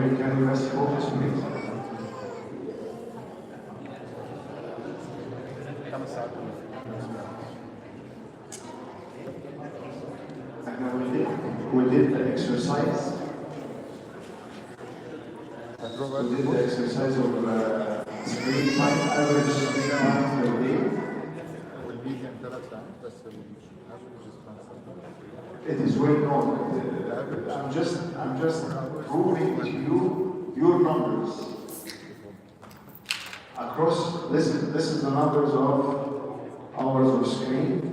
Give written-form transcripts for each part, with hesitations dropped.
can you rest focus please? We did the exercise. We did the exercise of screen time, average screen time per day. It is well known. I'm just proving to you your numbers. Across, this is the numbers of hours of screen.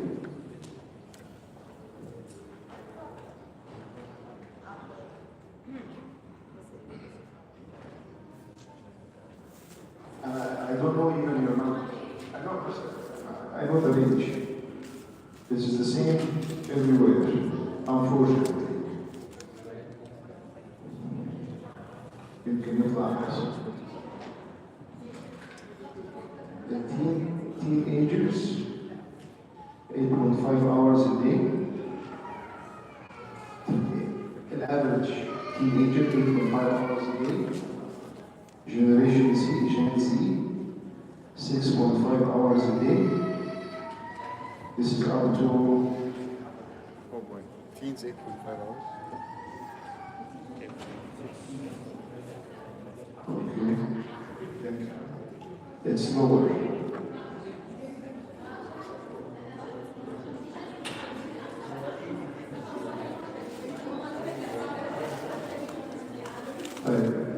I don't know even your number. I know the range. This is the same everywhere, unfortunately. يمكن يطلع أحسن. The teenagers, 8.5 hours a day. The average teenager, 8.5 hours a day. Generation Z, Gen Z, 6.5 hours a day. This is up to... Oh boy, teens 8.5 hours. Okay. It's lower.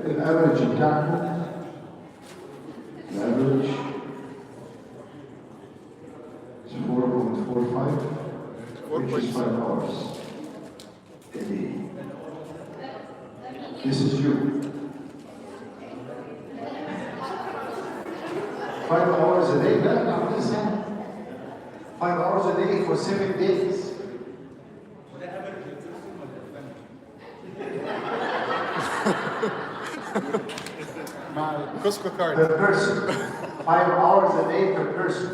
الافريج بتاعكم الافريج 4.45 which is 5 hours a day. This is you. 5 hours a day, no, listen. 5 hours a day for 7 days. My Costco card. Per person. 5 hours a day per person.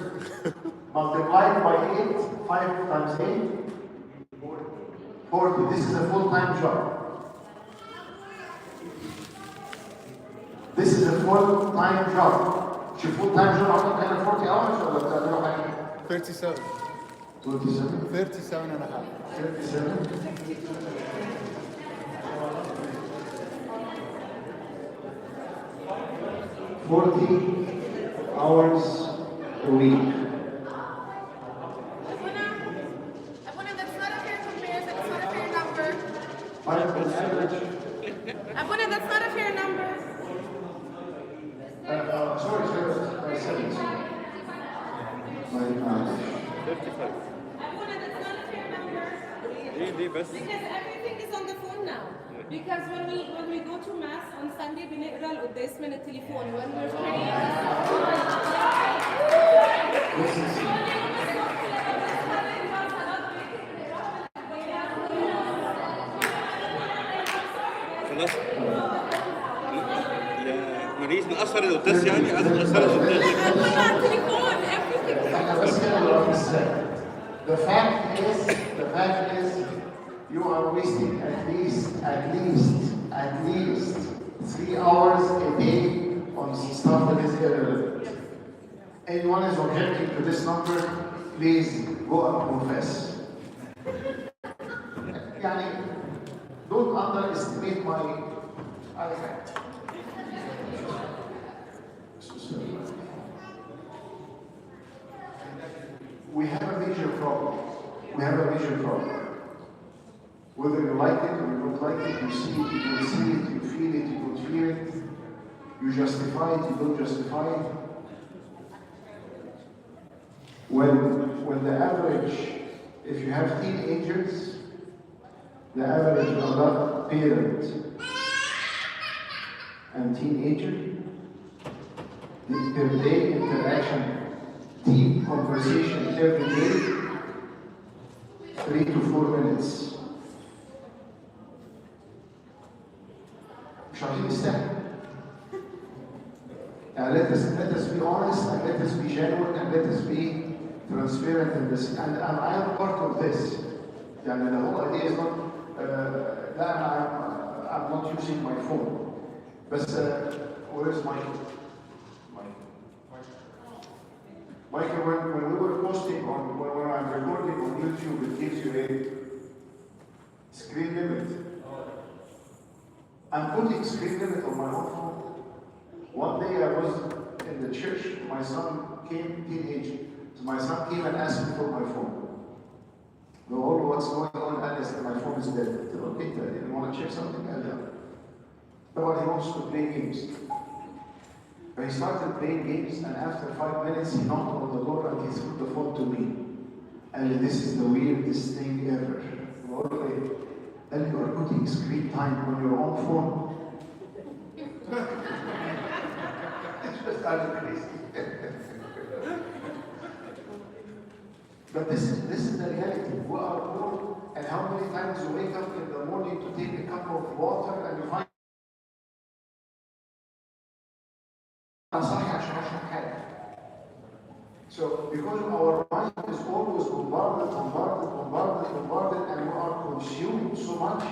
Multiplied by 8, 5 times 8, 40. This is a full-time job. This is a full-time job. She full-time job after 40 hours or what? 37. 27? 37 and a half. 37? 40 hours a week. That's not a fair comparison. It's not a fair number. Average. That's not a fair number. Sorry, I said it. 55. That's not a fair number. Because everything is on the phone now. Because when we go to mass on Sunday, بنقرا القداس من التليفون. When we're praying. خلاص يا مريض نأخر القداس يعني عايز نأخر القداس. The fact is, you are wasting at least 3 hours a day on stuff that is irrelevant. Anyone is objecting to this number, please go and confess. Yani, don't underestimate my effect. We have a major problem. Whether you like it or you don't like it, you see it, you don't see it, you feel it, you don't feel it, you justify it, you don't justify it. When the average, if you have teenagers, the average adult parent and teenager, the per day interaction, deep conversation every day, 3 to 4 minutes. مش عايزين نستهل. Let us be honest and let us be genuine and let us be transparent in this. And I am part of this. يعني the whole idea is not, I'm not using my phone. But where's Michael? Michael, when we were posting on, when I'm recording on YouTube, it gives you a screen limit. I'm putting screen limit on my own phone. One day I was in the church, my son came, teenage, so my son came and asked me for my phone. Oh, what's going on? And I said, my phone is dead. I said, okay, Daddy, you want to check something? I know. But he wants to play games. But he started playing games, and after 5 minutes, he knocked on the door and he threw the phone to me. And this is the weirdest thing ever. And you are putting screen time on your own phone. It's just crazy. But this is the reality. We are born, and how many times you wake up in the morning to take a cup of water and you find so because our mind is always bombarded, and we are consumed so much.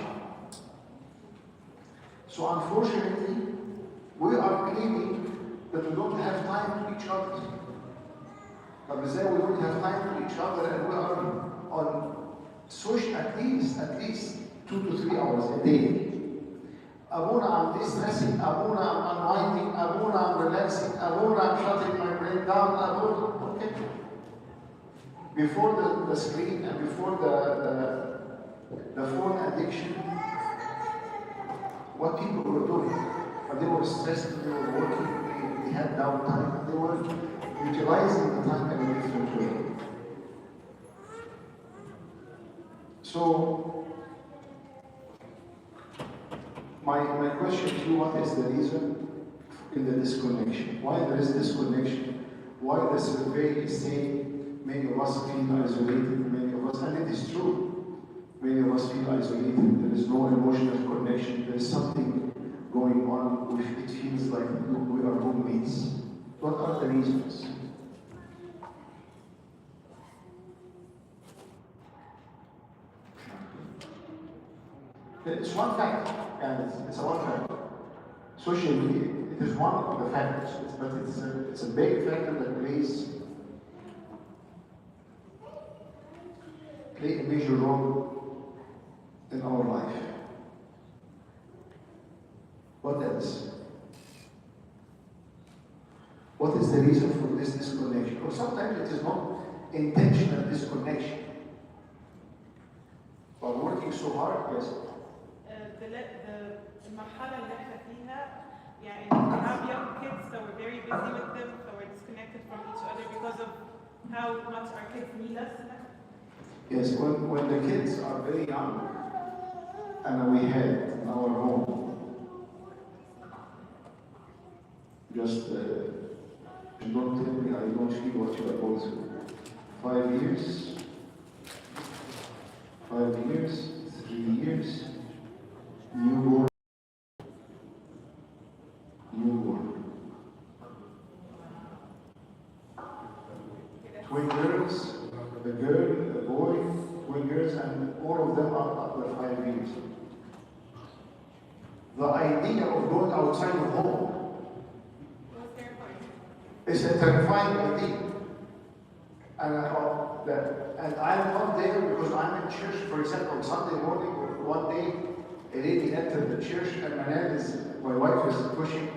So unfortunately, we are claiming that we don't have time to each other. But we say we don't have time to each other, and we are on social at least 2 to 3 hours a day. Abuna, I'm distressing. Abuna, I'm unwinding. Abuna, I'm relaxing. Abuna, I'm shutting my brain down. Abuna, okay. Before the screen and before the phone addiction, what people were doing, they were stressed, they were working, they had downtime, they were utilizing the time in a different way. So, my question to you, what is the reason in the disconnection? Why there is disconnection? Why the survey is saying many of us feel isolated, many of us, and it is true, many of us feel isolated, there is no emotional connection, there is something going on, it feels like we are roommates. What are the reasons? It's one factor, and it's a one factor. Social media, it is one of the factors, but it's a big factor that plays a major role in our life. What else? What is the reason for this disconnection? Or sometimes it is not intentional disconnection. But working so hard, yes. المرحلة اللي احنا فيها يعني we have young kids, so we're very busy with them, so we're disconnected from each other because of how much our kids need us. Yes, when the kids are very young, and we had in our home, just don't tell me I don't feel what you are going through. 5 years, 3 years, newborn. Twin girls, a girl, a boy, twin girls, and all of them are under 5 years. The idea of going outside of home is a terrifying idea. And I thought that, and I'm not there because I'm in church. For example, on Sunday morning, one day, a lady entered the church, and my wife is pushing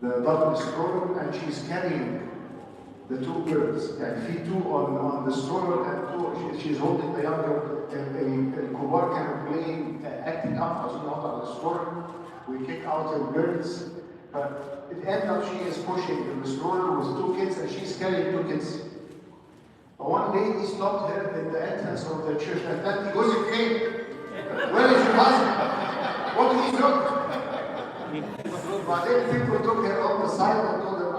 the double stroller, and she's carrying the 2 girls, and feet 2 on the stroller, and 2, she's holding the younger, Kubar kind of playing, acting up as not on the stroller. We kick out the girls, but it ends up she is pushing in the stroller with 2 kids, and she's carrying 2 kids. But one lady stopped her in the entrance of the church, and then he goes, "Hey, where is your husband? What did he do?" But then people took her on the side and told her,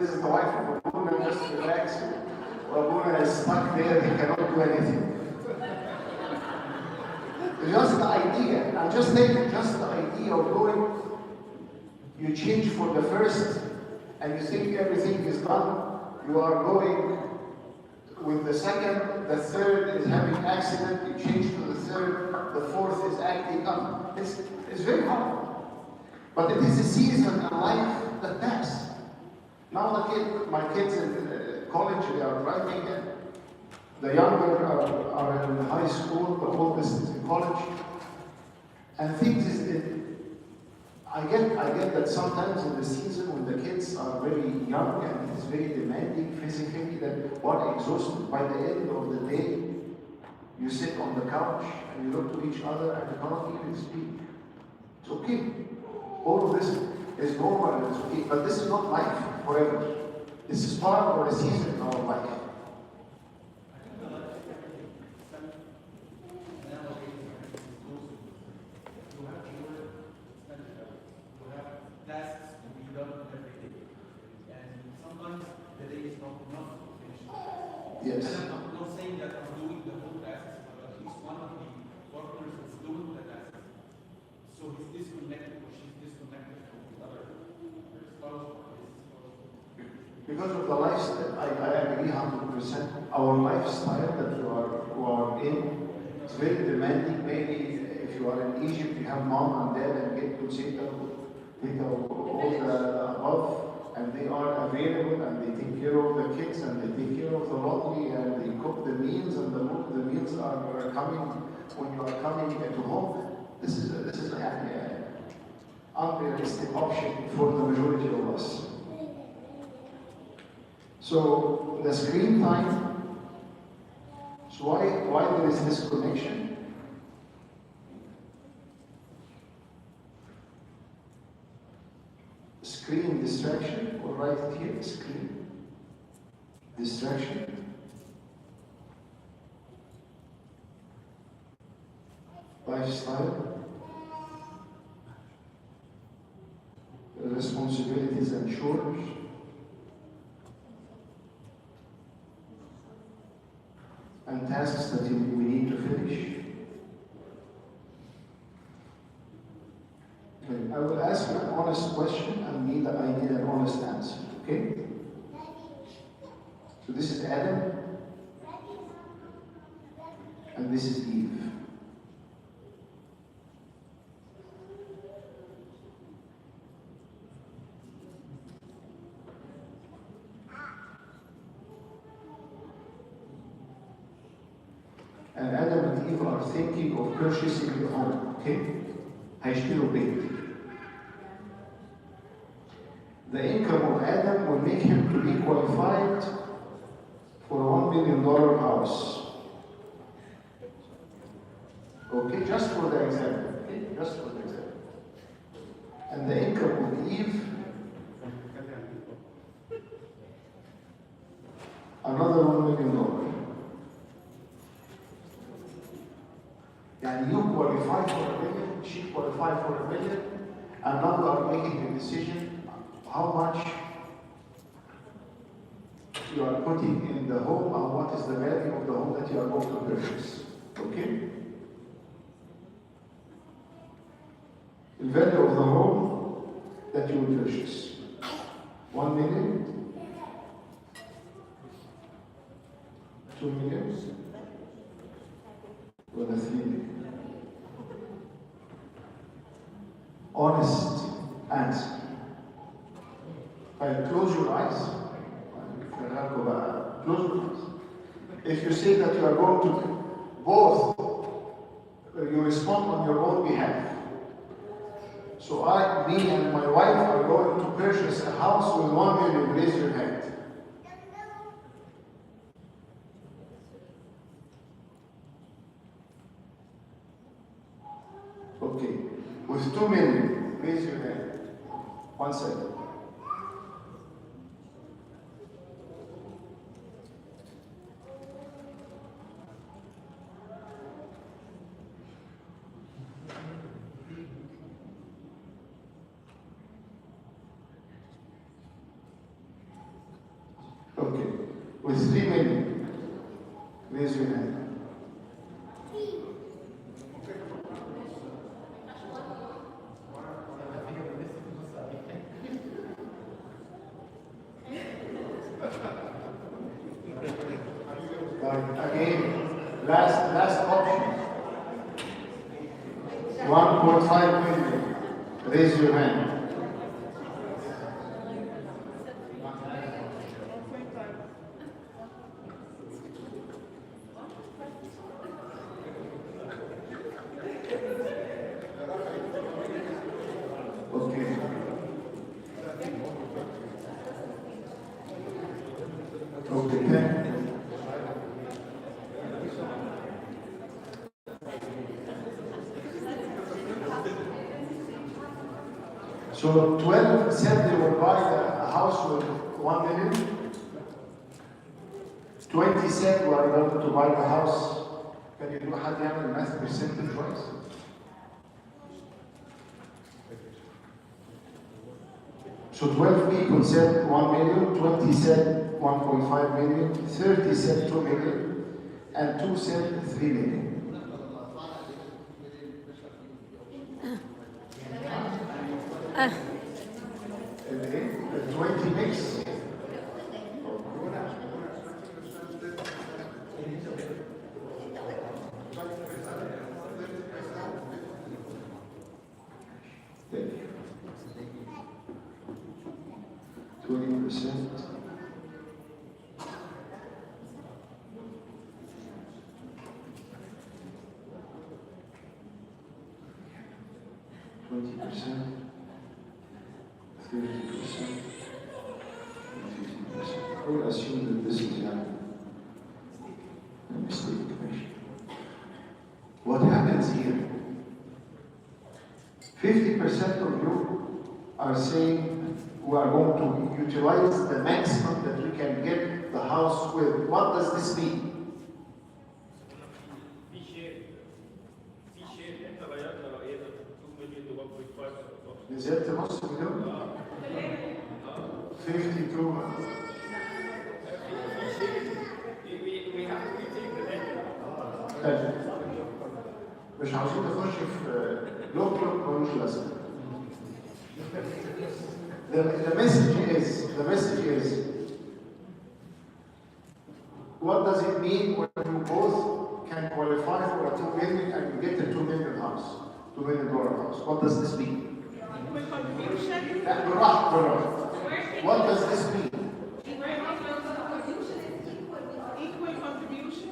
"This is the wife of Abuna, just relax. Abuna is stuck there, he cannot do anything." Just the idea, I'm just taking just the idea of going, you change for the first, and you think everything is done, you are going with the second, the third is having accident, you change to the third, the fourth is acting up. It's very hard. But it is a season in life that passes. Now my kids in college, they are driving in. The younger are in high school, the oldest is in college. And things I get that sometimes in the season when the kids are very young and it's very demanding physically, that what exhausted by the end of the day, you sit on the couch and you look to each other and you cannot even speak. It's okay. All of this is normal and it's okay. But this is not life forever. This is part of a season in our life. Tasks to be done every day. And sometimes the day is not enough to finish. Yes. And I'm not saying that I'm doing the whole tasks, but at least one of the workers is doing the tasks. So he's disconnected or she's disconnected from the other spouse or his spouse. Because of the lifestyle, I agree 100%. Our lifestyle that you are in is very demanding. Maybe if you are in Egypt, you have mom and dad and get to sit all the above, and they are available and they take care of the kids and they take care of the laundry and they cook the meals and the meals are coming when you are coming to home. This is an unrealistic option for the majority of us. So the screen time. So why there is this connection? Screen distraction, or write it here, screen distraction, lifestyle, responsibilities and chores, and tasks that we need to finish. I will ask you an honest question and I need an honest answer, okay? So this is Adam, and this is Eve. And Adam and Eve are thinking of purchasing a home, okay? هيشتروا بيت. The income of Adam will make him to be qualified for a $1 million house. Okay, just for the example. Okay, just for the example. And the income of Eve, another $1 million. And you qualify for $1 million, she qualified for $1 million, and now you are making a decision how much you are putting in the home and what is the value of the home that you are going to purchase. Okay? The value of the home that you will purchase. 1 million? 2 million? Or the 3 million? Honest answer. Close your eyes. Close your eyes. If you say that you are going to both, you respond on your own behalf. So me and my wife are going to purchase a house with 1 million. Raise your hand. Okay. With 2 million, raise your hand. 1 second. Okay. With 3 million, raise your hand. Again, last option. 1.5 million. Raise your hand. Okay. Okay, 10. So 12 said they will buy a house with 1 million. 20 said we are going to buy the house. Can you do حد يعمل math percentage wise? So 12 people said 1 million, 20 said 1.5 million, 30 said 2 million, and 2 said 3 million. The 20 mix. Thank you. 20%. I will assume that this is a mistake. What happens here? 50% of you are saying we are going to utilize the maximum that we can get the house with. What does this mean? نزلت نص مليون 52 مش عاوزين نخش في لوك ملوش لازمه. The message is what does it mean when you both can qualify for a 2 million and you get a $2 million house, $2 million house? What does this mean? Equal contribution. What does this mean? Equal contribution.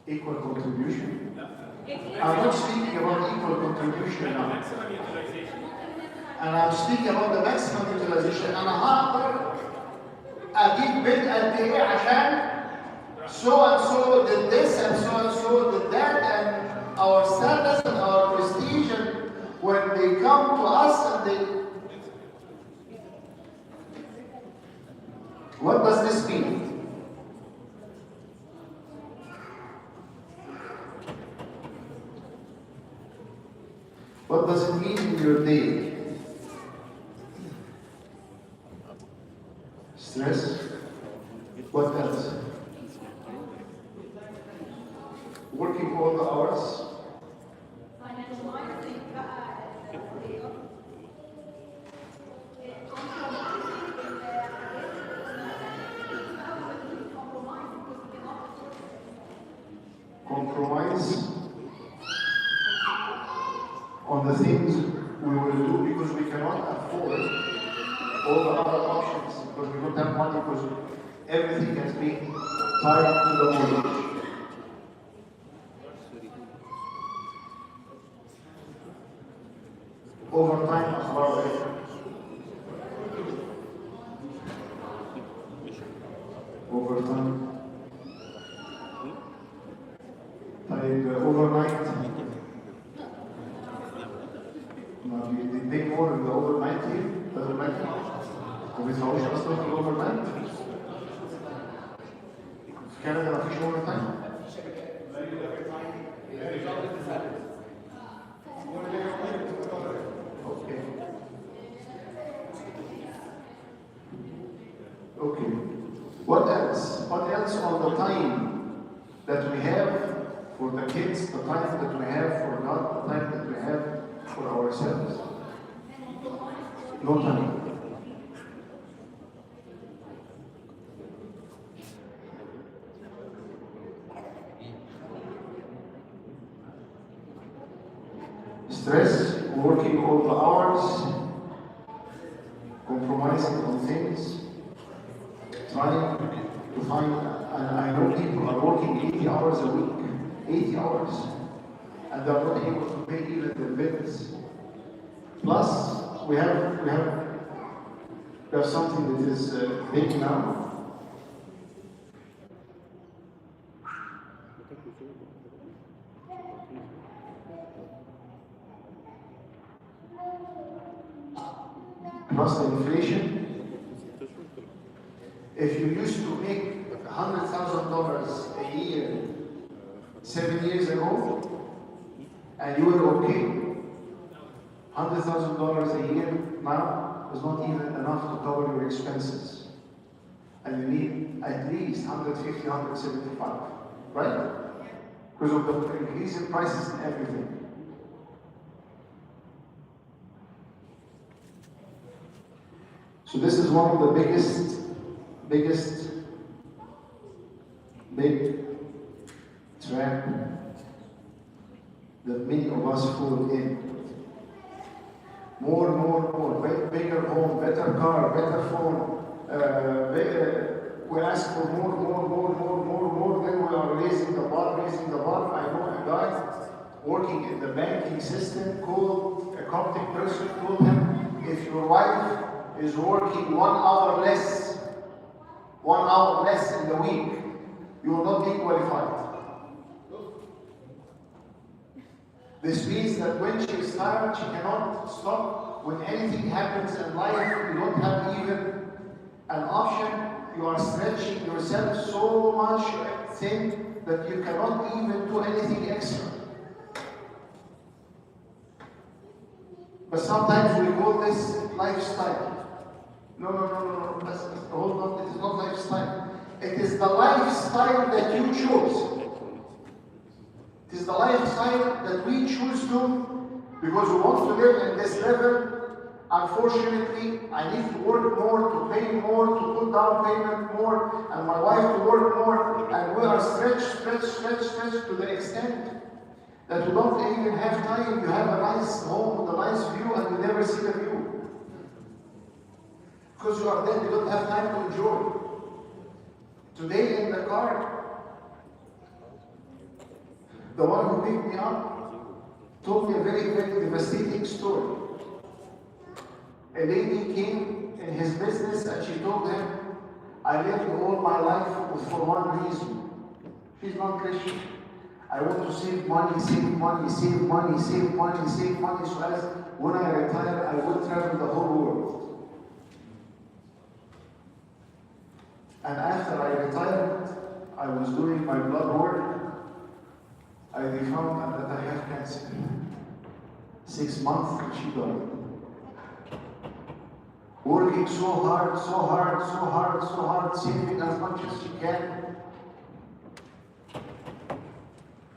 Equal contribution? I'm not speaking about equal contribution now. And I'm speaking about the maximum utilization. أنا هقدر أجيب بيت قد إيه عشان so and so did this and so did that, and our status and our prestige, and when they come to us and they... What does this mean? What does it mean in your day? Stress? What else? Working all the hours? Compromise on the things we will do because we cannot afford all the other options, because we don't have money, because everything has been tied to the mortgage. Overtime as well. Overtime. Overnight. Now, they pay more in the overnight here. Doesn't matter. وما بيدفعوش اصلا في الاوفرتايم. في كندا ما فيش اوفرتايم. Okay. What else? What else on the time that we have for the kids, the time that we have for God, the time that we have for ourselves? No time. Stress? working all the hours, compromising on things, trying to find, and I know people are working 80 hours a week, 80 hours, and they're not able to pay even their bills. Plus, we have something that is big now. Plus the inflation. If you used to make $100,000 a year 7 years ago, and you were okay, $100,000 a year now is not even enough to cover your expenses. And you need at least 150, 175, right? Because of the increase in prices and everything. So this is one of the biggest big trap that many of us fall in. More, bigger home, better car, better phone. We ask for more, then we are raising the bar. I know a guy working in the banking system called a Coptic person, told him, if your wife is working 1 hour less in the week, you will not be qualified. This means that when she is tired, she cannot stop. When anything happens in life, you don't have even an option. You are stretching yourself so much thin that you cannot even do anything extra. But sometimes we call this lifestyle. No. Hold on, it is not lifestyle. It is the lifestyle that you choose. It is the lifestyle that we choose to, because we want to live in this level. Unfortunately, I need to work more, to pay more, to put down payment more, and my wife to work more, and we are stretched to the extent that you don't even have time. You have a nice home with a nice view, and you never see the view. Because you are dead, you don't have time to enjoy. Today in the car, the one who picked me up told me a very, very devastating story. A lady came in his business and she told him, I lived all my life for one reason. She's not Christian. I want to save money, so as when I retire, I will travel the whole world. And after I retired, I was doing my blood work. I found out that I have cancer. 6 months and she died. Working so hard, saving as much as she can.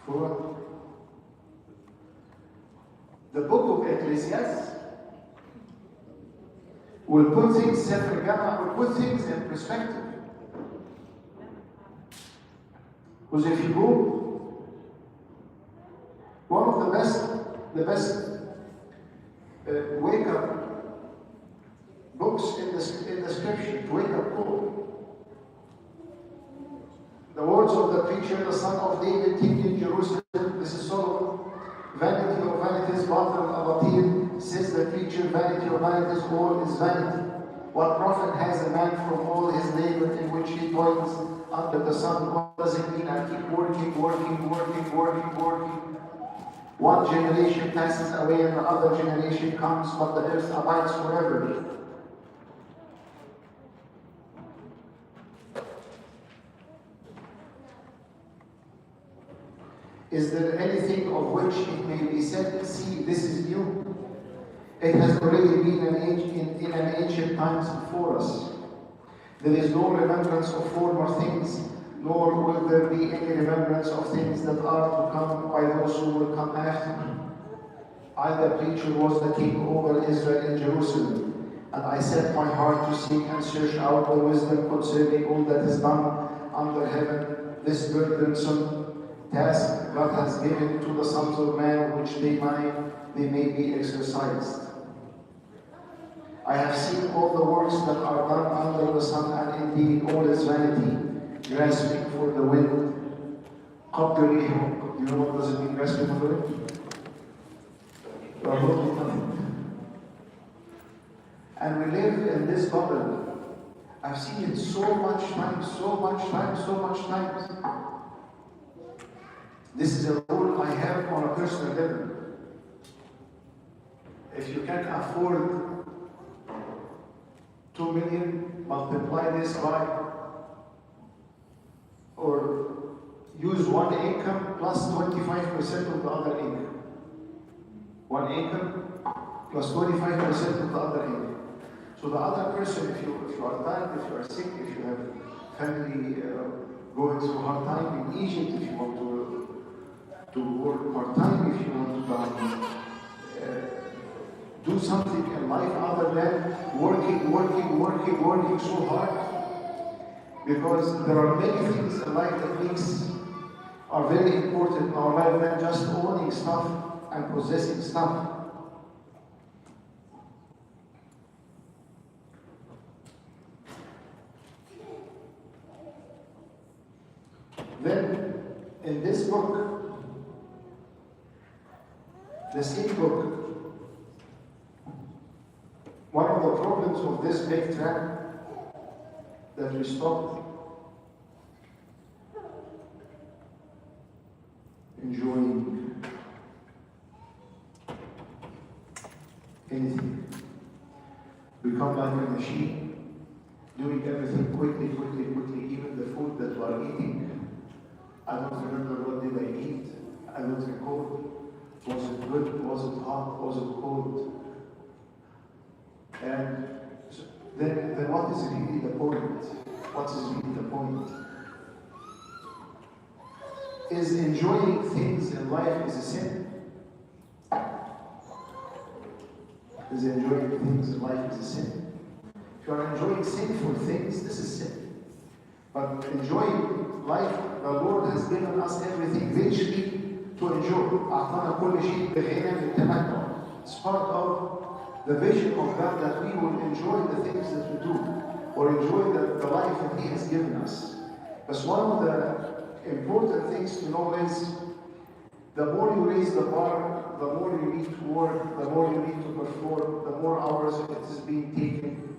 For what? The book of Ecclesiastes will put things, will put things in perspective. Because if you go, one of the best wake-up books in the scripture, to wake up call. The words of the preacher, the son of David, king in Jerusalem, this is Solomon. Vanity of vanities, batil abatil, says the preacher, vanity of vanities, all is vanity. What profit has a man from all his labor in which he toils under the sun? What does it mean? I keep working. One generation passes away and another generation comes, but the earth abides forever. Is there anything of which it may be said, see, this is new? It has already been in an ancient times before us. There is no remembrance of former things, nor will there be any remembrance of things that are to come by those who will come after. I, the preacher, was the king over Israel in Jerusalem, and I set my heart to seek and search out the wisdom concerning all that is done under heaven. This burdensome task God has given to the sons of man, which they may be exercised. I have seen all the works that are done under the sun, and indeed all is vanity, grasping for the wind. قبض الريح. You know what does it mean, grasping for the wind? You are holding nothing. And we live in this bubble. I've seen it so much times. This is a rule I have on a personal level. If you can afford 2 million, multiply this by, or use one income plus 25% of the other income. One income plus 25% of the other income. So the other person, if you are tired, if you are sick, if you have family going through hard time in Egypt, if you want to work part-time, if you want to do something in life other than working so hard, because there are many things in life that are very important in our life than just owning stuff and possessing stuff. Then, in this book, the same book, one of the problems of this big trap that we stop enjoying anything. We come like a machine, doing everything quickly, even the food that we are eating. I don't remember what did I eat. I don't recall. Was it good? Was it hot? Was it cold? And then what is really the point? What is really the point? Is enjoying things in life is a sin? Is enjoying things in life is a sin? If you are enjoying sinful things, this is sin. But enjoying life, the Lord has given us everything richly to enjoy. أعطانا كل شيء بغنى للتمتع. It's part of the vision of God that we will enjoy the things that we do, or enjoy the life that He has given us. But one of the important things to know is, the more you raise the bar, the more you need to work, the more you need to perform, the more hours it is being taken,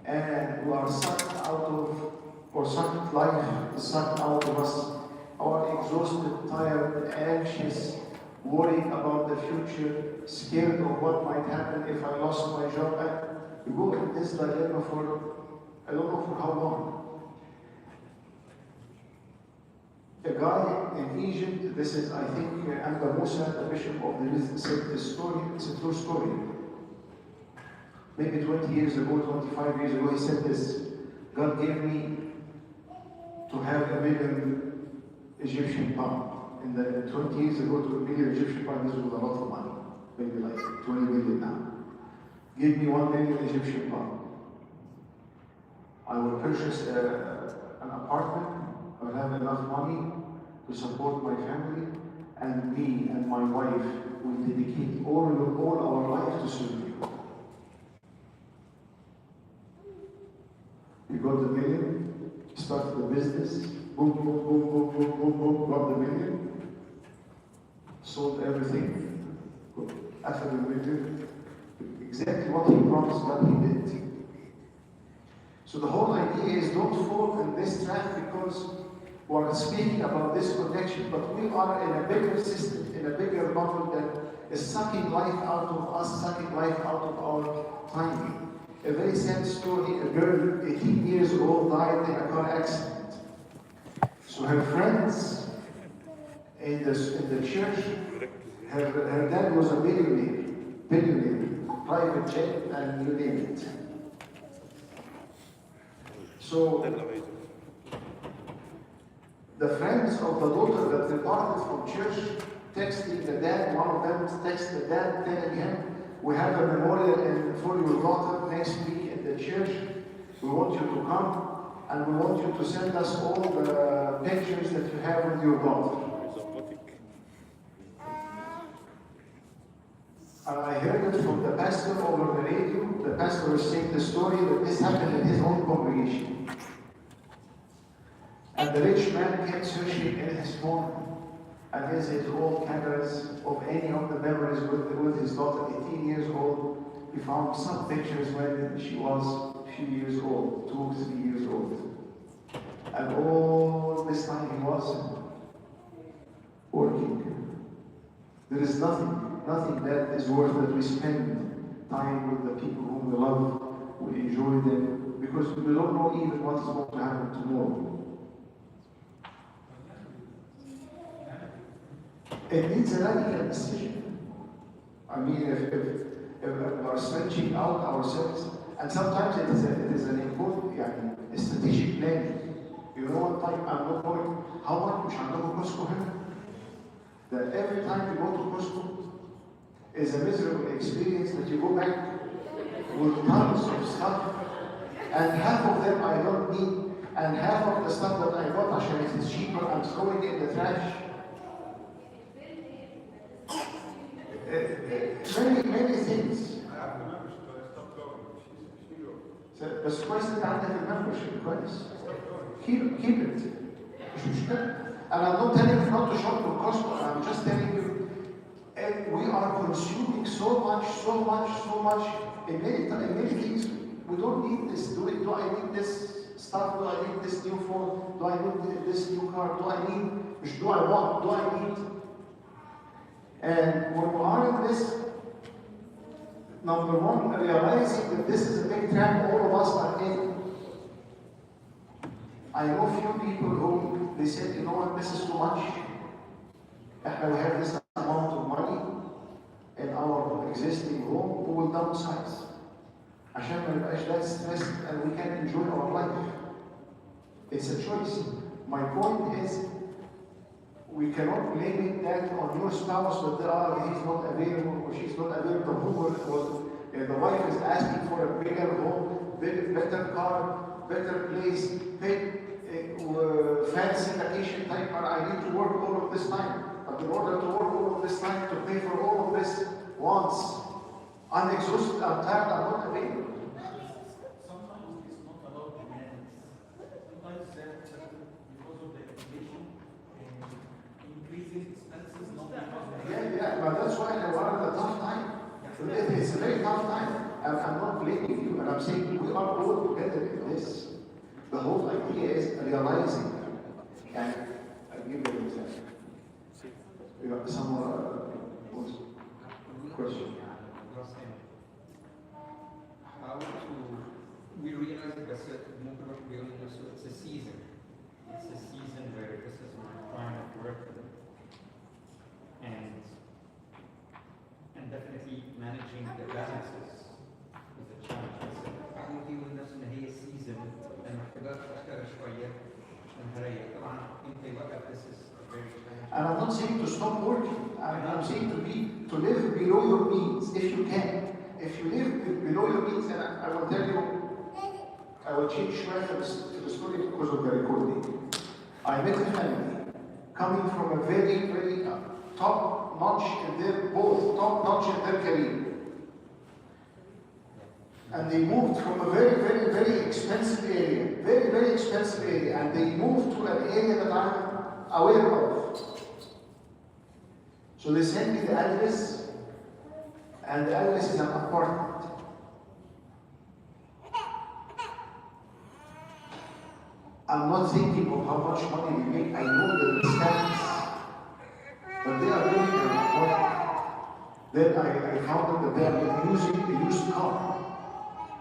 and we are sucked out of, or sucked life is sucked out of us. Our exhausted, tired, anxious, worrying about the future, scared of what might happen if I lost my job. You go in this dilemma for, I don't know for how long. A guy in Egypt, this is, I think, Anda Musa, the bishop of the Rizq, said this story. It's a true story. Maybe 20 years ago, 25 years ago, he said this: God gave me to have $1 million Egyptian pound. And then 20 years ago, to $1 million Egyptian pound, this was a lot of money. Maybe like 20 million now. Give me 1 million Egyptian pound. I will purchase an apartment. I will have enough money to support my family, and me and my wife will dedicate all our life to serve you. We got the million, started the business, boom, got the million, sold everything. After the million, exactly what he promised, what he did. So the whole idea is, don't fall in this trap, because we're speaking about this connection, but we are in a bigger system, in a bigger bubble that is sucking life out of us, sucking life out of our timing. A very sad story: a girl, 18 years old, died in a car accident. So her friends in the church, her dad was a billionaire, private jet, and you name it. So the friends of the daughter that departed from church texting the dad, one of them texted the dad telling him, we have a memorial for your daughter next week at the church. We want you to come, and we want you to send us all the pictures that you have with your daughter. heard it from the pastor over the radio. The pastor was saying the story that this happened in his own congregation. And the rich man kept searching in his phone against his old cameras of any of the memories with his daughter, 18 years old. He found some pictures when she was a few years old, 2 or 3 years old. And all this time he was working. There is nothing that is worth that we spend time with the people whom we love, we enjoy them, because we don't know even what is going to happen tomorrow. It needs a radical decision. I mean, if we are stretching out ourselves, and sometimes it is an important, a strategic plan. You know what time I'm not going, how much مش عندكم Costco هنا? That every time you go to Costco is a miserable experience that you go back with tons of stuff, and half of them I don't need, and half of the stuff that I got عشان it is cheaper, I'm throwing it in the trash. Many things. I have the membership, but I stopped going. She goes. بس كويس انت عندك الممبرشيب كويس. Keep it. مش مشكلة. And I'm not telling you not to shop to Costco. I'm just telling you, we are consuming so much in many things. We don't need this. Do I need this stuff? Do I need this new phone? Do I need this new car? Do I need? مش do I want? Do I need? And when we are in this, number one, realizing that this is a big trap all of us are in. I know few people who they said, you know what, this is too much. We have this amount of money in our existing home, we will downsize. عشان ما نبقاش that stressed and we can enjoy our life. It's a choice. My point is, we cannot blame that on your spouse that he's not available or she's not available. The wife is asking for a bigger home, better car, better place, fancy vacation time, but I need to work all of this time. But in order to work all of this time to pay for all of this once, I'm exhausted, I'm tired, I'm not available. Sometimes it's not about demands. Sometimes because of the inflation and increasing expenses, not because of Yeah, but that's why we are at a tough time. It's a very tough time. And I'm not blaming you, and I'm saying we are all together in this. The whole idea is realizing. And I'll give you an example. You got someone question. How to, we realize that it's a season. It's a season where this is my time of work. And definitely managing the balances is a challenge. أنا في الناس إن هي season أنا محتاج أشتغل شوية عشان هريح. طبعا أنت وقت this is very challenging. And I'm not saying to stop working. I'm saying to live below your means if you can. If you live below your means, and I will tell you, I will change to the story because of the recording. I met a family coming from a very top-notch in their top-notch in their career. And they moved from a very expensive area, very expensive area, and they moved to an area that I'm aware of. So they sent me the address, and the address is an apartment. I'm not thinking of how much money they make. I know the stats, but they are living in an apartment. Then I found them that they are using a used car.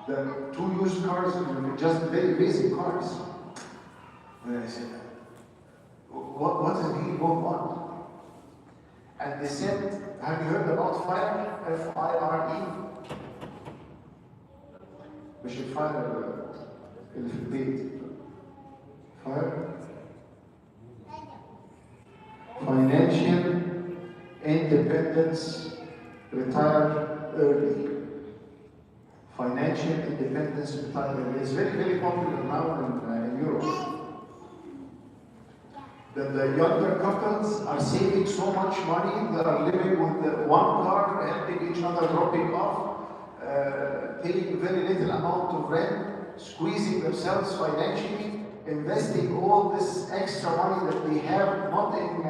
The 2 used cars, just very basic cars. And I said, what is really going on? And they said, have you heard about FIRE? F-I-R-E? مش الفاير اللي في البيت. FIRE? Financial Independence Retire Early. Financial Independence Retire Early. It's very popular now in Europe. that the younger couples are saving so much money, they are living with one car, helping each other dropping off, paying very little amount of rent, squeezing themselves financially, investing all this extra money that they have, not in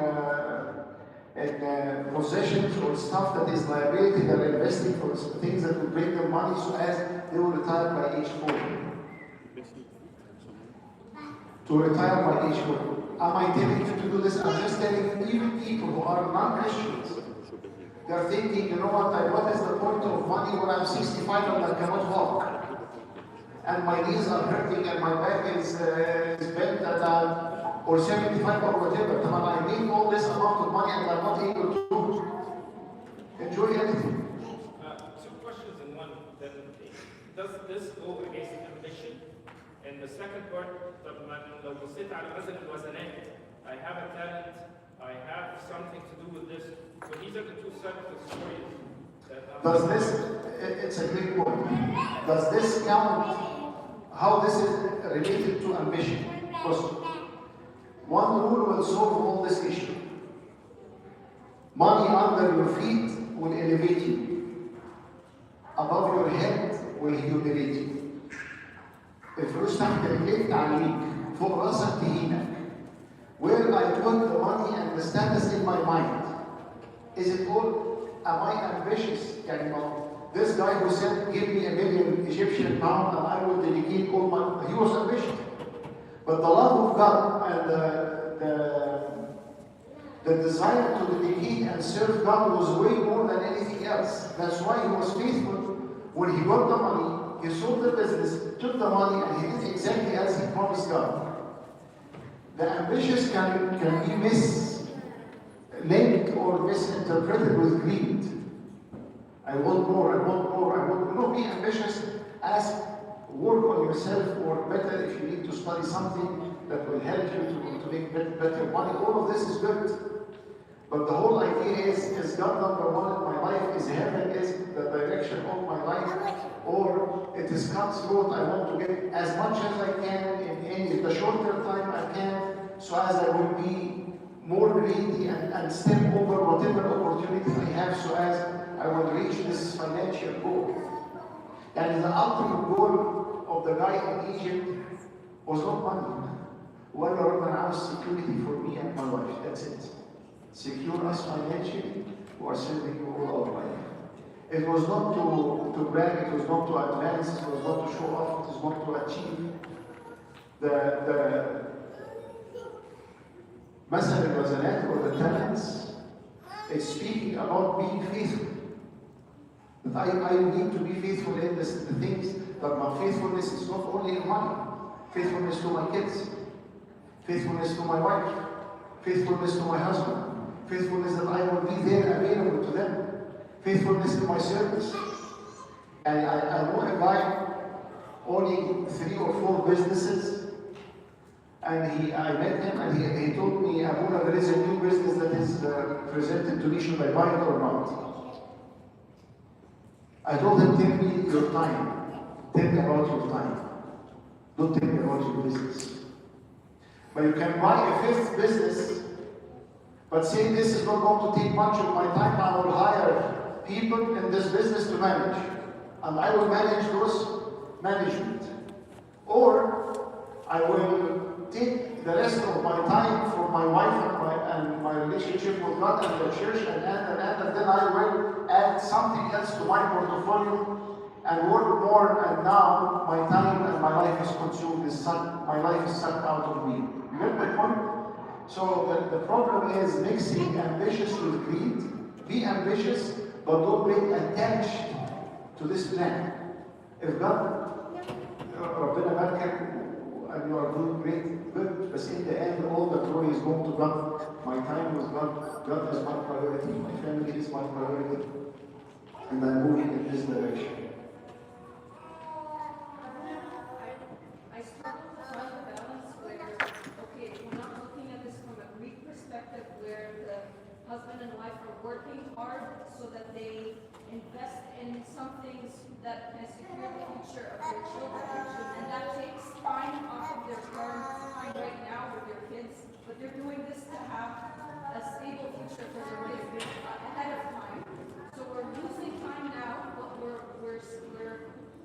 possessions or stuff that is liability. They're investing for things that will bring them money so as they will retire by age 40. To retire by age 40. Am I telling you to do this? I'm just telling even people who are non-Christians. They're thinking, you know what is the point of money when I'm 65 and I cannot walk? And my knees are hurting and my back is bent and or 75 or whatever. I need all this amount of money and I'm not able to enjoy anything. Two questions in one. Then does this go against ambition? And the second part, لو بصيت على مثلا الوزنات, I have a talent, I have something to do with this. So these are the two sides of the story. Does this, it's a great point. Does this count, how this is related to ambition? Because one rule will solve all this issue. Money under your feet will elevate you. Above your head will humiliate you. الفلوس تحت رجليك تعليك، فوق راسك تهينك. Where I put the money and the status in my mind? Is it all, am I ambitious? This guy who said, give me £1,000,000 Egyptian pound and I will dedicate all my, he was ambitious. But the love of God and the desire to dedicate and serve God was way more than anything else. That's why he was faithful. When he got the money, he sold the business, took the money, and he did exactly as he promised God. The ambitious can be mislinked or misinterpreted with greed. I want more, I want more, I want more. No, be ambitious. Ask, work on yourself, or better if you need to study something that will help you to make better money. All of this is good. But the whole idea is God number one in my life? Is heaven is the direction of my life? Or it is cutthroat, I want to get as much as I can in the shorter time I can, so as I will be more greedy and step over whatever opportunity I have, so as I will reach this financial goal. And the ultimate goal of the guy in Egypt was not money. Well, Lord, I was security for me and my wife. That's it. Secure us financially, who are serving you all our life. It was not to brag, it was not to advance, it was not to show off, it was not to achieve. The مثل الوزنات or the talents is speaking about being faithful. That I need to be faithful in the things, but my faithfulness is not only in money. Faithfulness to my kids, faithfulness to my wife, faithfulness to my husband, faithfulness that I will be there available to them, faithfulness in my service. And I know a guy owning 3 or 4 businesses, and I met him and he told me, Abuna, there is a new business that is presented to me, should I buy it or not? I told him, tell me your time. Tell me about your time. Don't tell me about your business. But you can buy a 5th business, but say this is not going to take much of my time. I will hire people in this business to manage, and I will manage those management. Or I will take the rest of my time for my wife and my relationship with God and the church, and then I will add something else to my portfolio and work more, and now my time and my life is consumed, my life is sucked out of me. You get my point? So the problem is mixing ambitious with greed. Be ambitious, but don't get attached to this plan. If God, ربنا باركك and you are doing great, good, but in the end, all the glory is going to God. My time with God, God is my priority, my family is my priority, and I'm moving in this direction. I struggle to find the balance where, okay, we're not looking at this from a Greek perspective where the husband and wife are working hard so that they invest in some things that can secure the future of their children, and that takes time off of their parents' time right now with their kids, but they're doing this to have a stable future for their kids ahead of time. So we're losing time now, but we're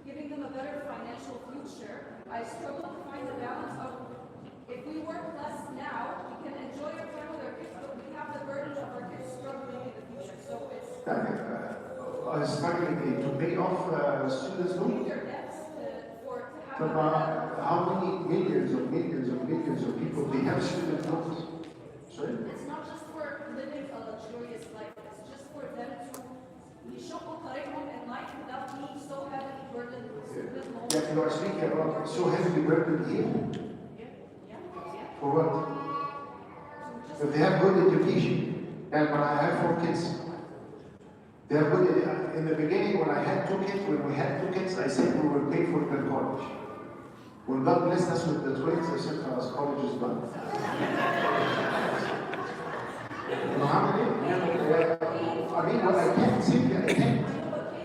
giving them a better financial future. I struggle to find the balance of, if we work less now, we can enjoy our time with our kids, but we have the burden of our kids struggling in the future. So it's struggling to pay off students' loans. their debts to have But how many millions of people they have student loans? Sorry? It's not just for living a luxurious life, it's just for them to يشقوا طريقهم in life without being so heavily burdened with student loans. Yeah, you are speaking about so heavily burdened here. For what? If they have good education, and when I have 4 kids, they have good. In the beginning, when we had two kids, I said we will pay for their college. When God blessed us with the twins, I said to us, college is done. I mean, what I can't simply, I can't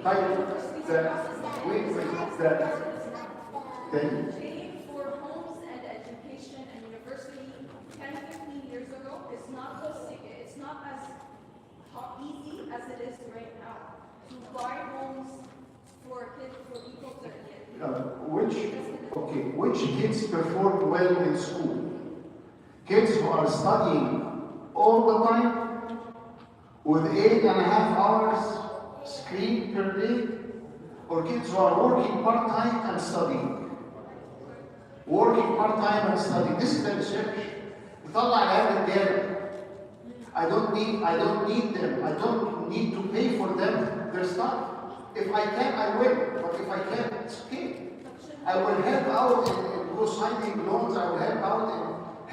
type that, Paying for homes and education and university 10, 15 years ago is not it's not as easy as it is right now to buy homes for kids, for people to get. Which kids perform well in school? Kids who are studying all the time with 8.5 hours screen per day, or kids who are working part-time and studying? Working part-time and studying. This is the research. I don't need them. I don't need to pay for them their stuff. If I can, I will. But if I can't, it's okay. I will help out in co-signing loans. I will help out in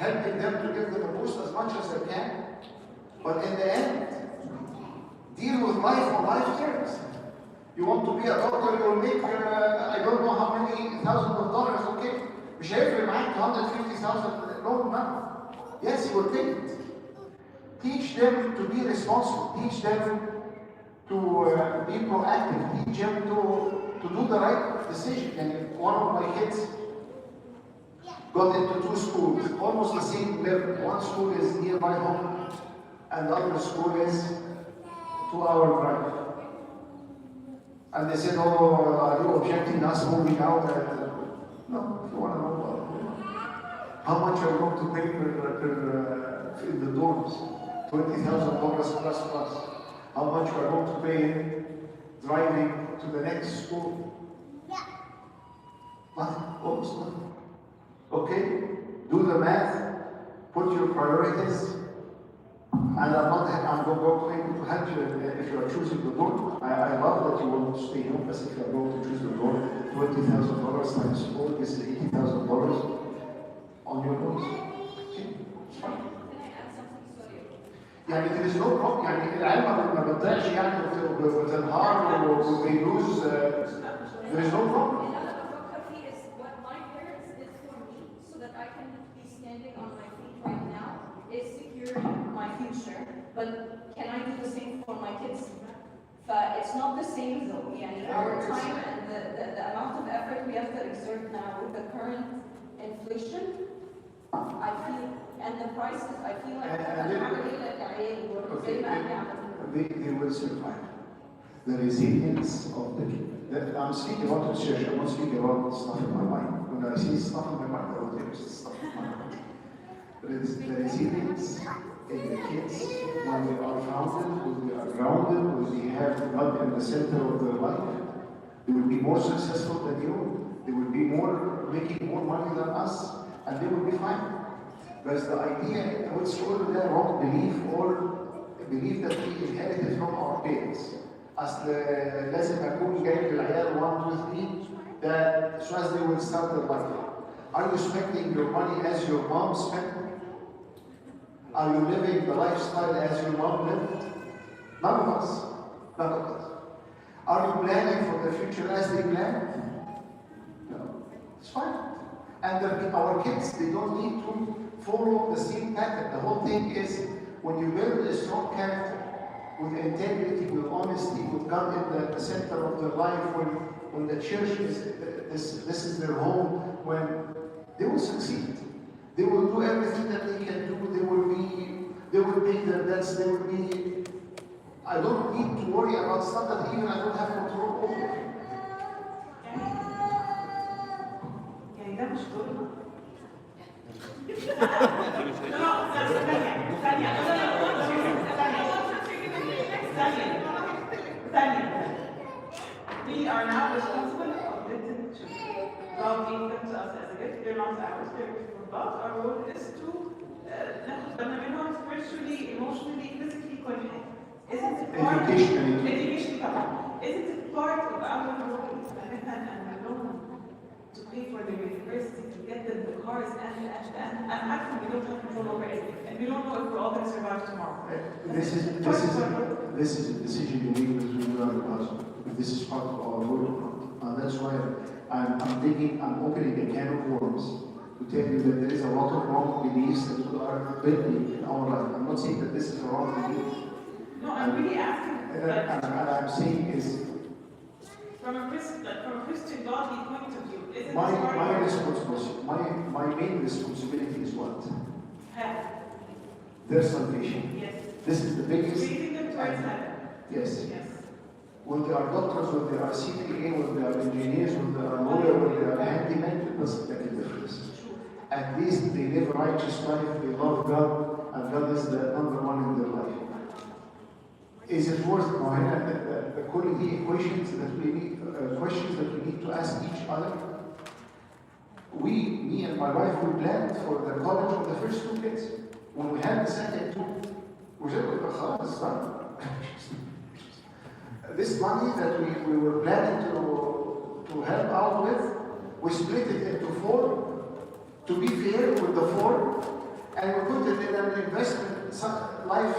helping them to give them a boost as much as I can. But in the end, deal with life on life terms. You want to be a doctor, you will make, I don't know how many thousands of dollars, okay. مش هيفرق معاك 150,000 loan now. Yes, you will take it. Teach them to be responsible. Teach them to be proactive. Teach them to do the right decision. And one of my kids got into 2 schools, almost the same level. One school is nearby home, and the other school is 2-hour drive. And they said, "Oh, are you objecting us moving out?" No, if you want to know how much are you going to pay in the dorms? $20,000 plus. How much we are going to pay in driving to the next school? Nothing, almost nothing. Okay? Do the math, put your priorities, and I'm going to help you if you are choosing the dorm. I love that you want to stay home, but if you are going to choose the dorm, $20,000 times 4, this is $80,000 on your nose. Okay? It's fine. يعني there is no problem. يعني العلم ما بتضيعش يعني وتنهار وبيلوز there is no problem. What my parents did for me so that I can be standing on my feet right now is securing my future. But can I do the same for my kids? It's not the same though. يعني our time and the amount of effort we have to exert now with the current inflation, I feel, and the prices, I feel like they will survive. The resilience of the kids. I'm speaking about research, I'm not speaking about stuff in my mind. When I see stuff in my mind, I will tell you stuff in my mind. The resilience in the kids, when they are founded, when they are grounded, when they have God in the center of their life, they will be more successful than you. They will be making more money than us, and they will be fine. But the idea, what's called the wrong belief or belief that we inherited from our parents. أصل لازم أكون جايب للعيال 1, 2, 3 that so as they will start their life. Are you spending your money as your mom spent? Are you living the lifestyle as your mom lived? None of us. None of us. Are you planning for the future as they planned? No. It's fine. And our kids, they don't need to follow the same pattern. The whole thing is when you build a strong character with integrity, with honesty, with God in the center of their life, when the church is this is their home, when they will succeed. They will do everything that they can do. They will pay their debts. I don't need to worry about stuff that even I don't have control over. يعني ده مش ظلم. We are now responsible for little children. God gave them to us as a gift. They're not ours, they're a gift from God. Our role is to ناخد بالنا منهم spiritually, emotionally, physically, كل حاجة. Isn't it part education طبعا. Isn't it part of our role ان احنا نعلمهم to pay for their university, to get them the cars and actually we don't have control over everything. And we don't know if we're all going to survive tomorrow. This is a decision you make between you and your husband. This is part of our role. That's why I'm opening a can of worms to tell you that there is a lot of wrong beliefs that we are building in our life. I'm not saying that this is a wrong belief. No, I'm really asking. And I'm saying is from a Christian godly point of view, isn't my main responsibility is what? Heaven. Their salvation. Yes. This is the biggest. Leading them towards heaven. Yes. Yes. When they are doctors, when they are CPA, when they are engineers, when they are lawyers, when they are handymen, it doesn't make a difference. At least they live a righteous life, they love God, and God is the number one in their life. Is it worth according to questions that we need to ask each other? Me and my wife, we planned for the college of the first 2 kids. When we had the second 2, we said, it's done. This money that we were planning to help out with, we split it into 4 to be fair with the 4, and we put it in an investment, life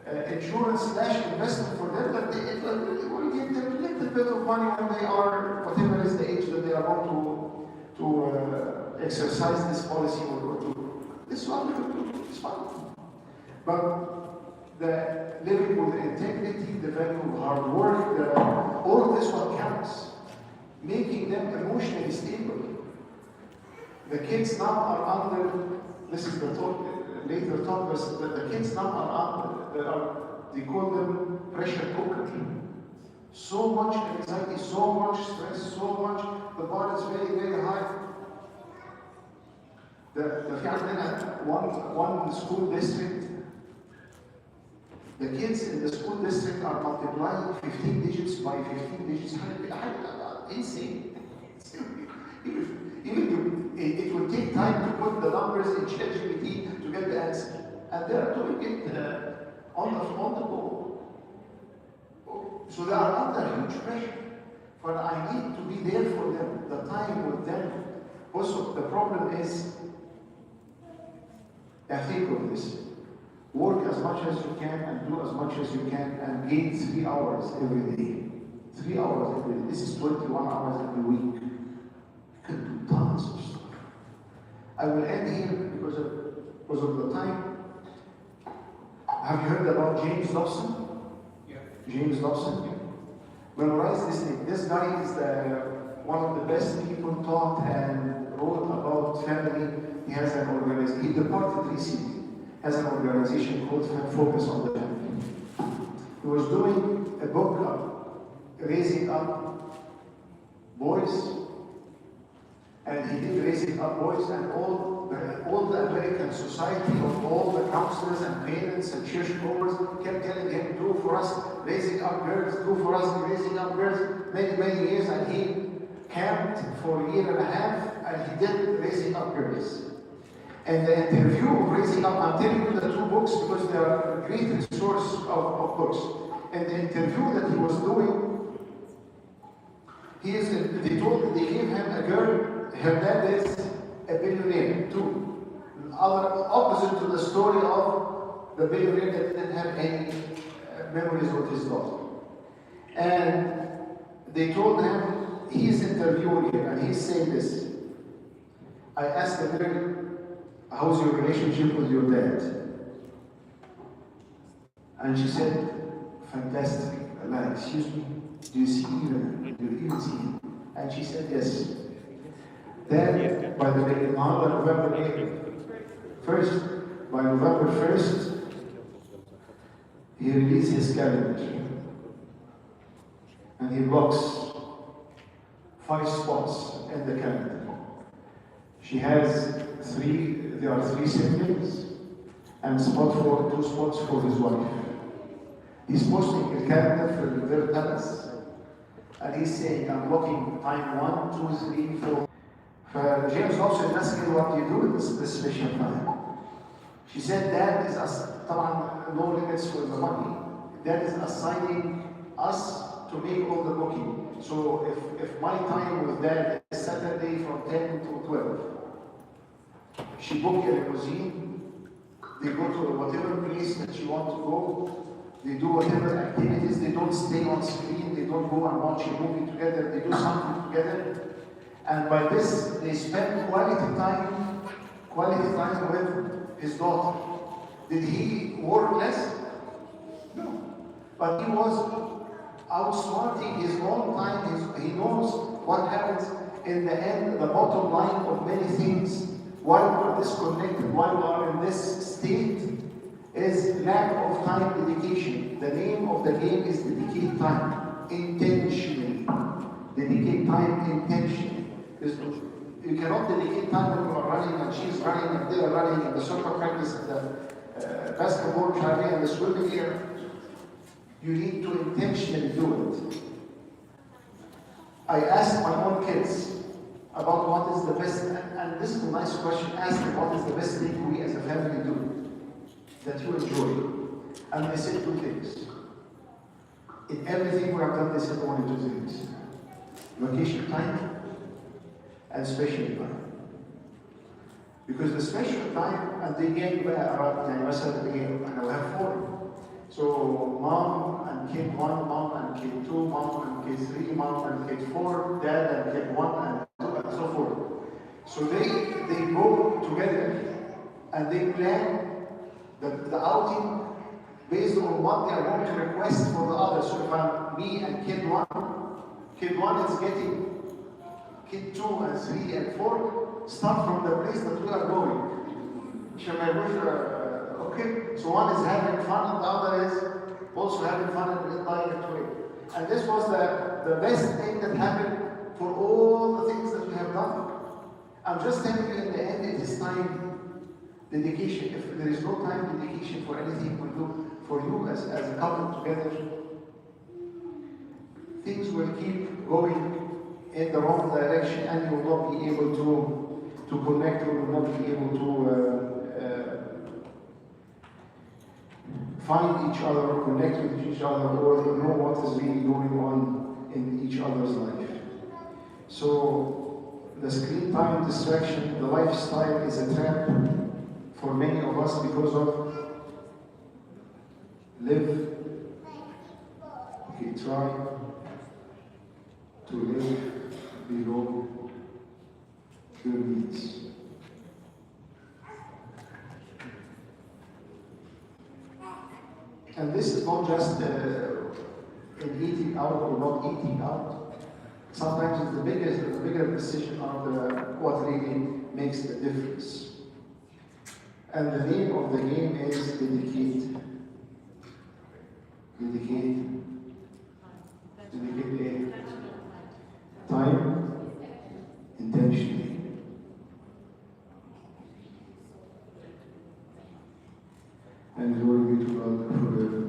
insurance/investment for them, that it will give them a little bit of money when they are, whatever is the age that they are going to exercise this policy or to. This one is fine. But the living with integrity, the value of hard work, all of this one counts. Making them emotionally stable. The kids now are under, this is the later talk, but the kids now are under, they call them pressure cooker. So much anxiety, so much stress, so much, the bar is very, very high. في عندنا one school district. The kids in the school district are multiplying 15 digits by 15 digits. Insane. It will take time to put the numbers in ChatGPT to get the answer. And they are doing it on the go. So they are under huge pressure. But I need to be there for them, the time with them. Also, the problem is, I think of this. Work as much as you can and do as much as you can and gain 3 hours every day. 3 hours every day. This is 21 hours every week. You can do tons of stuff. I will end here because of the time. Have you heard about James Dobson? Yeah. James Dobson? Yeah. Memorize this name. This guy is one of the best people taught and wrote about family. He has an organization. He departed recently. Has an organization called Focus on the Family. He was doing a book of raising up boys, and he did raising up boys, and all the American society of all the counselors and parents and churchgoers kept telling him, do for us raising up girls, do for us raising up girls, many years, and he camped for a year and a half, and he did raising up girls. And the interview of raising up, I'm telling you the 2 books because they are a great source of books. And the interview that he was doing, they gave him a girl, her dad is a billionaire too. Opposite to the story of the billionaire that didn't have any memories with his daughter. And they told him, he's interviewing him, and he's saying this. I asked the girl, how's your relationship with your dad? And she said, fantastic. I'm like, excuse me, do you even see him? And she said, yes. Then, by the November 1st, by November 1st, he released his calendar. And he blocks 5 spots in the calendar. She has there are 3 siblings, and 2 spots for his wife. He's posting a calendar for their palace, and he's saying, I'm blocking time 1, 2, 3, 4. James also asked me, what do you do with this special time? She said, Dad is no limits for the money. Dad is assigning us to make all the booking. So if my time with Dad is Saturday from 10 to 12, she booked a limousine, they go to whatever place that you want to go, they do whatever activities, they don't stay on screen, they don't go and watch a movie together, they do something together. And by this, they spend quality time with his daughter. Did he work less? No. But he was outsmarting his own time. He knows what happens in the end, the bottom line of many things. Why we are disconnected, why we are in this state, is lack of time dedication. The name of the game is dedicate time, intentionally. Dedicate time intentionally. You cannot dedicate time when you are running and she's running and they are running and the soccer practice and the basketball and the swimming here. You need to intentionally do it. I asked my own kids about what is the best, and this is a nice question, ask them what is the best thing we as a family do that you enjoy. And they said 2 things. In everything we have done, they said only 2 things. Vacation time and special time. Because the special time, and they gave around, and we have 4. So mom and kid 1, mom and kid 2, mom and kid 3, mom and kid 4, dad and kid 1 and 2, and so forth. So they go together and they plan the outing based on what they are going to request for the others. So if I'm me and kid 1 is getting kid 2 and 3 and 4, start from the place that we are going. Okay, so one is having fun and the other is also having fun in an indirect way. And this was the best thing that happened for all the things that we have done. I'm just telling you, in the end, it is time dedication. If there is no time dedication for anything we do for you as a couple together, things will keep going in the wrong direction, and you will not be able to connect, you will not be able to find each other, connect with each other, or know what is really going on in each other's life. So the screen time distraction, the lifestyle is a trap for many of us because of try to live below your needs. And this is not just in eating out or not eating out. Sometimes it's the bigger decision of what really makes the difference. And the name of the game is dedicate. Dedicate time intentionally. And glory be to God forever.